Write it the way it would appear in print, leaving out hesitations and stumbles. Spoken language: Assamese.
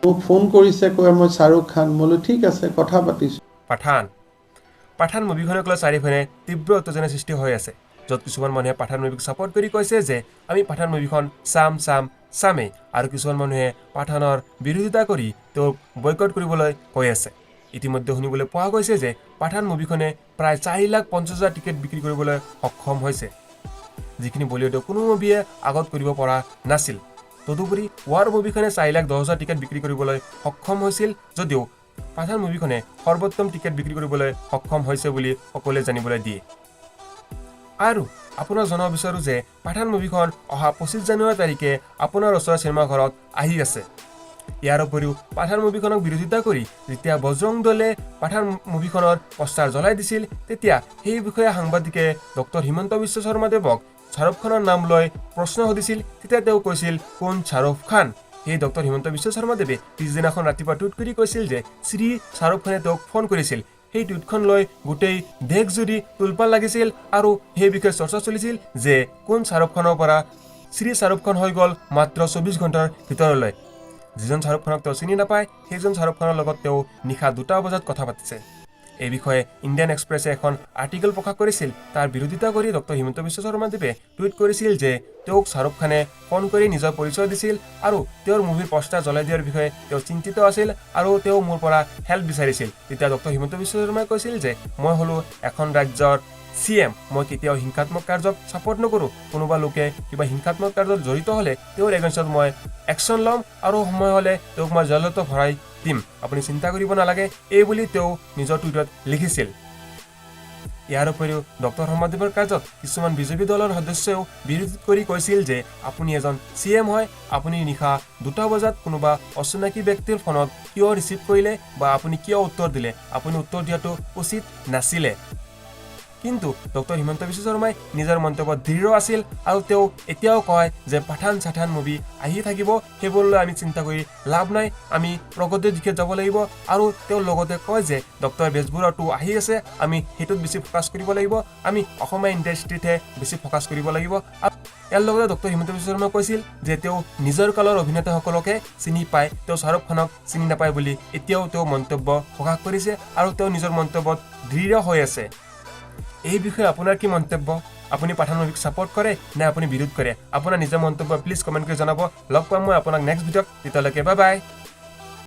মোক ফোন কৰিছে কয় মই শ্বাহৰুখ খান বোলো ঠিক আছে কথা পাতিছোঁ। পাঠান মুভিখনক লৈ চাৰিওফালে তীব্ৰ উত্তেজনাৰ সৃষ্টি হৈ আছে, য'ত কিছুমান মানুহে পাঠান মুভিক ছাপোৰ্ট কৰি কৈছে যে আমি পাঠান মুভিখন চামেই, আৰু কিছুমান মানুহে পাঠানৰ বিৰোধিতা কৰি তেওঁক বয়কট কৰিবলৈ কৈ আছে। ইতিমধ্যে শুনিবলৈ পোৱা গৈছে যে পাঠান মুভিখনে প্ৰায় 4,50,000 টিকেট বিক্ৰী কৰিবলৈ সক্ষম হৈছে, যিখিনি বলিউডৰ কোনো মুভিয়ে আগত কৰিব পৰা নাছিল। তদুপৰি ৱাৰ মুভিখনে 4,10,000 টিকেট বিক্ৰী কৰিবলৈ সক্ষম হৈছিল, যদিও পাঠান মুভিখনে সৰ্বোত্তম টিকেট বিক্ৰী কৰিবলৈ সক্ষম হৈছে বুলি সকলোৱে জানিবলৈ দিয়ে। আৰু আপোনাক জনাব বিচাৰোঁ যে পাঠান মুভিখন অহা 25 জানুৱাৰী তাৰিখে আপোনাৰ ওচৰৰ চিনেমাঘৰত আহি আছে। ইয়াৰ উপৰিও পাঠান মুভিখনক বিৰোধিতা কৰি যেতিয়া বজৰং দলে পাঠান মুভিখনৰ পোষ্টাৰ জ্বলাই দিছিল, তেতিয়া সেই বিষয়ে সাংবাদিকে ডক্টৰ হিমন্ত বিশ্ব শৰ্মাদেৱক শ্বাহৰুখ খানৰ নাম লৈ প্ৰশ্ন সুধিছিল। তেতিয়া তেওঁ কৈছিল কোন শ্বাহৰুখ খান। সেই ডক্টৰ হিমন্ত বিশ্ব শৰ্মাদেৱে পিছদিনাখন ৰাতিপুৱা টুইট কৰি কৈছিল যে শ্ৰী শ্বাহৰুখ খানে তেওঁক ফোন কৰিছিল। সেই টুইটখন লৈ গোটেই দেশজুৰি তোলপাল লাগিছিল আৰু সেই বিষয়ে চৰ্চা চলিছিল যে কোন শ্বাহৰুখ খানৰ পৰা শ্ৰী শ্বাহৰুখ খান হৈ গ'ল মাত্ৰ 24 ঘণ্টাৰ ভিতৰলৈ। যিজন শ্বাহৰুখ খানক তেওঁ চিনি নাপায়, সেইজন শ্বাহৰুখ খানৰ লগত তেওঁ নিশা 2টা বজাত কথা পাতিছে। এই বিষয়ে ইণ্ডিয়ান এক্সপ্ৰেছে এখন আৰ্টিকেল প্ৰকাশ কৰিছিল। তাৰ বিৰোধিতা কৰি ডক্টৰ হিমন্ত বিশ্ব শৰ্মাদেৱে টুইট কৰিছিল যে তেওঁক শ্বাহৰুখ খানে ফোন কৰি নিজৰ পৰিচয় দিছিল আৰু তেওঁৰ মুভিৰ পোষ্টাৰ জ্বলাই দিয়াৰ বিষয়ে তেওঁ চিন্তিত আছিল আৰু তেওঁ মোৰ পৰা হেল্প বিচাৰিছিল। তেতিয়া ডক্টৰ হিমন্ত বিশ্ব শৰ্মাই কৈছিল যে মই হ'লো এখন ৰাজ্যৰ CM, মই কেতিয়াও হিংসাত্মক কাৰ্যক ছাপোৰ্ট নকৰোঁ। কোনোবা লোকে কিবা হিংসাত্মক কাৰ্যত জড়িত হ'লে তেওঁৰ এগেইনষ্টত মই একশ্যন ল'ম আৰু সময় হ'লে তেওঁক মই জেলতো ভৰাই দিম, আপুনি চিন্তা কৰিব নালাগে, এই বুলি তেওঁ নিজৰ টুইটত লিখিছিল। ইয়াৰ উপৰিও ডক্টৰ শৰ্মাদেৱৰ কাৰ্যত কিছুমান বিজেপি দলৰ সদস্যও বিৰোধ কৰি কৈছিল যে আপুনি এজন CM হয়, আপুনি নিশা 2টা বজাত কোনোবা অচিনাকি ব্যক্তিৰ ফোনত কিয় ৰিচিভ কৰিলে বা আপুনি কিয় উত্তৰ দিলে, আপুনি উত্তৰ দিয়াটো উচিত নাছিলে। কিন্তু ডক্টৰ হিমন্ত বিশ্ব শৰ্মাই নিজৰ মন্তব্যত দৃঢ় আছিল আৰু তেওঁ এতিয়াও কয় যে পাঠান মুভি আহি থাকিব, সেইবোৰলৈ আমি চিন্তা কৰি লাভ নাই, আমি প্ৰগতিৰ দিশে যাব লাগিব। আৰু তেওঁ লগতে কয় যে ডক্টৰ বেজবৰুৱাটো আহি আছে, আমি সেইটোত বেছি ফ'কাছ কৰিব লাগিব, আমি অসমীয়া ইণ্ডাষ্ট্ৰীতহে বেছি ফ'কাছ কৰিব লাগিব। আৰু ইয়াৰ লগতে ডক্টৰ হিমন্ত বিশ্ব শৰ্মাই কৈছিল যে তেওঁ নিজৰ কালৰ অভিনেতাসকলকে চিনি পায়, তেওঁ শ্বাহৰুখ খানক চিনি নাপায় বুলি এতিয়াও তেওঁ মন্তব্য প্ৰকাশ কৰিছে আৰু তেওঁ নিজৰ মন্তব্যত দৃঢ় হৈ আছে। এই বিষয়ে আপোনাৰ কি মন্তব্য? আপুনি পাঠান মুভিক ছাপোৰ্ট কৰে নে আপুনি বিৰোধ কৰে? আপোনাৰ নিজৰ মন্তব্য প্লিজ কমেণ্ট কৰি জনাব। লগ পাম মই আপোনাক নেক্সট ভিডিঅ'ত। তেতিয়ালৈকে বাই বাই।